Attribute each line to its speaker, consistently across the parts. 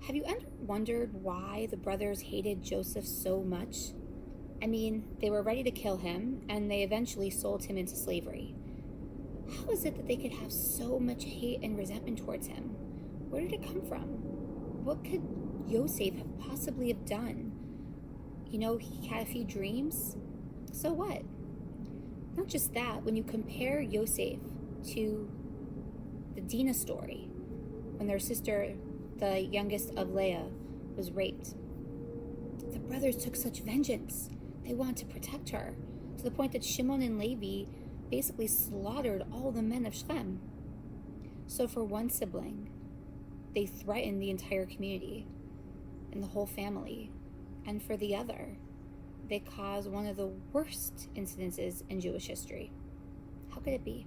Speaker 1: Have you ever wondered why the brothers hated Joseph so much? I mean, they were ready to kill him, and they eventually sold him into slavery. How is it that they could have so much hate and resentment towards him? Where did it come from? What could Yosef have possibly have done? He had a few dreams. So what? Not just that, when you compare Yosef to the Dinah story, when their sister, the youngest of Leah, was raped, the brothers took such vengeance. They wanted to protect her, to the point that Shimon and Levi basically slaughtered all the men of Shechem. So for one sibling, they threatened the entire community and the whole family. And for the other, they caused one of the worst incidences in Jewish history. How could it be?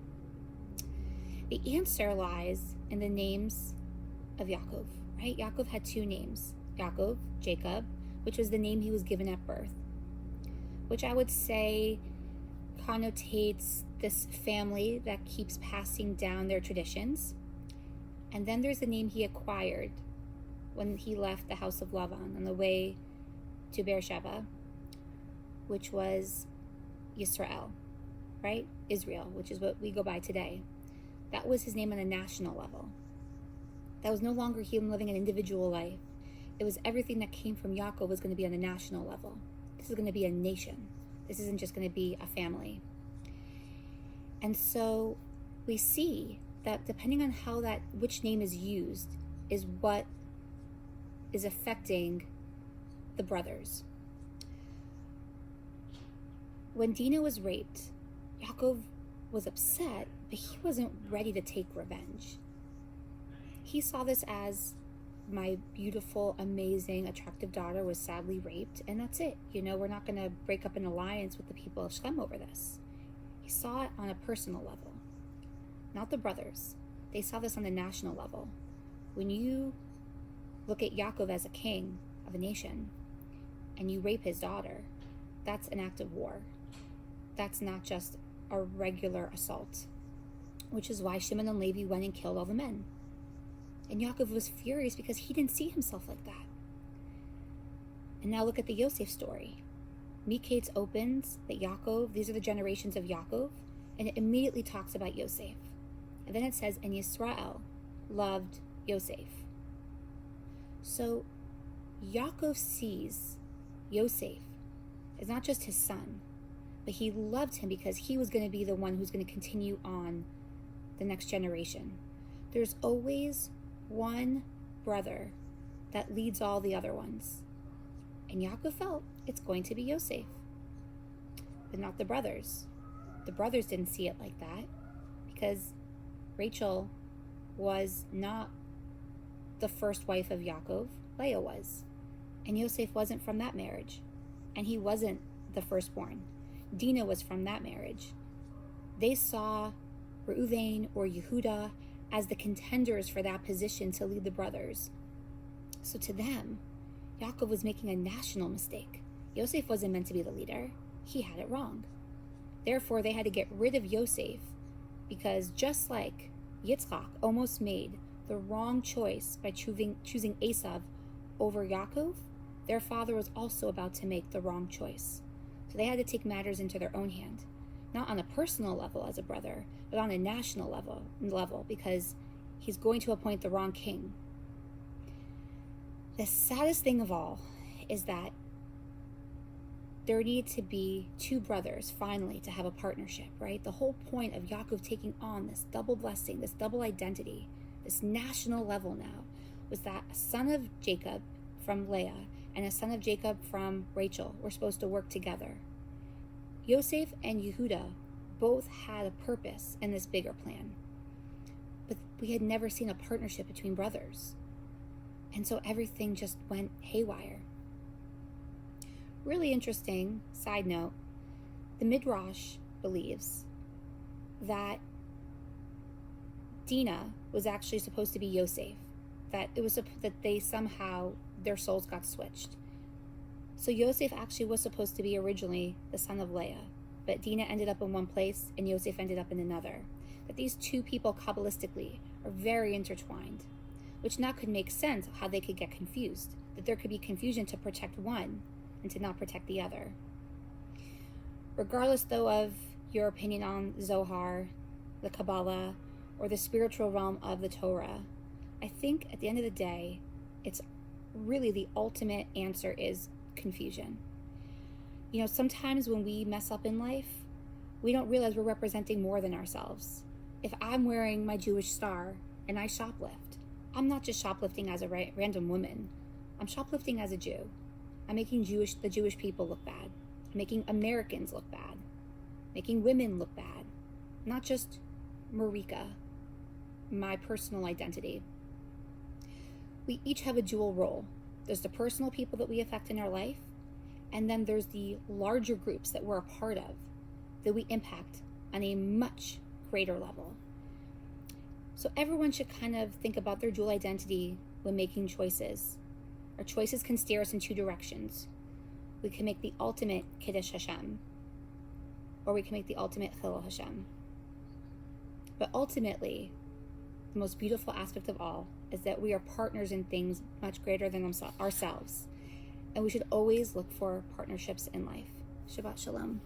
Speaker 1: The answer lies in the names of Yaakov, right? Yaakov had two names. Yaakov, Jacob, which was the name he was given at birth, which I would say connotates this family that keeps passing down their traditions. And then there's the name he acquired when he left the house of Lavan on the way to Beersheba, which was Yisrael, right? Israel, which is what we go by today. That was his name on a national level. That was no longer him living an individual life. It was everything that came from Yaakov was going to be on a national level. This is going to be a nation. This isn't just going to be a family. And so we see that depending on which name is used is what is affecting the brothers. When Dinah was raped, Yaakov was upset, but he wasn't ready to take revenge. He saw this as my beautiful, amazing, attractive daughter was sadly raped, and that's it. We're not going to break up an alliance with the people of Shechem over this. He saw it on a personal level, not the brothers. They saw this on a national level. When you look at Yaakov as a king of a nation, and you rape his daughter, that's an act of war. That's not just a regular assault, which is why Shimon and Levi went and killed all the men. And Yaakov was furious because he didn't see himself like that. And now look at the Yosef story. Miketz opens that Yaakov, these are the generations of Yaakov, and it immediately talks about Yosef. And then it says, and Yisrael loved Yosef. So Yaakov sees Yosef as not just his son, but he loved him because he was going to be the one who's going to continue on the next generation. There's always one brother that leads all the other ones. And Yaakov felt it's going to be Yosef, but not the brothers. The brothers didn't see it like that because Rachel was not the first wife of Yaakov. Leah was. And Yosef wasn't from that marriage. And he wasn't the firstborn. Dinah was from that marriage. They saw Reuven or Yehuda as the contenders for that position to lead the brothers. So to them, Yaakov was making a national mistake. Yosef wasn't meant to be the leader. He had it wrong. Therefore, they had to get rid of Yosef because just like Yitzchak almost made the wrong choice by choosing Esav over Yaakov, their father was also about to make the wrong choice. So they had to take matters into their own hand, not on a personal level as a brother, but on a national level because he's going to appoint the wrong king. The saddest thing of all is that there need to be two brothers finally to have a partnership, right? The whole point of Yaakov taking on this double blessing, this double identity, this national level now, was that a son of Jacob from Leah and a son of Jacob from Rachel were supposed to work together. Yosef and Yehuda both had a purpose in this bigger plan, but we had never seen a partnership between brothers. And so everything just went haywire. Really interesting side note, the Midrash believes that Dinah was actually supposed to be Yosef, that they somehow, their souls got switched. So Yosef actually was supposed to be originally the son of Leah, but Dinah ended up in one place and Yosef ended up in another. That these two people Kabbalistically are very intertwined. which now could make sense how they could get confused, that there could be confusion to protect one and to not protect the other. Regardless, though, of your opinion on Zohar, the Kabbalah, or the spiritual realm of the Torah, I think at the end of the day, it's really the ultimate answer is confusion. You know, sometimes when we mess up in life, we don't realize we're representing more than ourselves. If I'm wearing my Jewish star and I shoplift, I'm not just shoplifting as a random woman. I'm shoplifting as a Jew. I'm making the Jewish people look bad. I'm making Americans look bad. Making women look bad. Not just Marika, my personal identity. We each have a dual role. There's the personal people that we affect in our life, and then there's the larger groups that we're a part of, that we impact on a much greater level. So everyone should kind of think about their dual identity when making choices. Our choices can steer us in two directions. We can make the ultimate Kiddush Hashem, or we can make the ultimate Chilul Hashem. But ultimately, the most beautiful aspect of all is that we are partners in things much greater than ourselves. And we should always look for partnerships in life. Shabbat Shalom.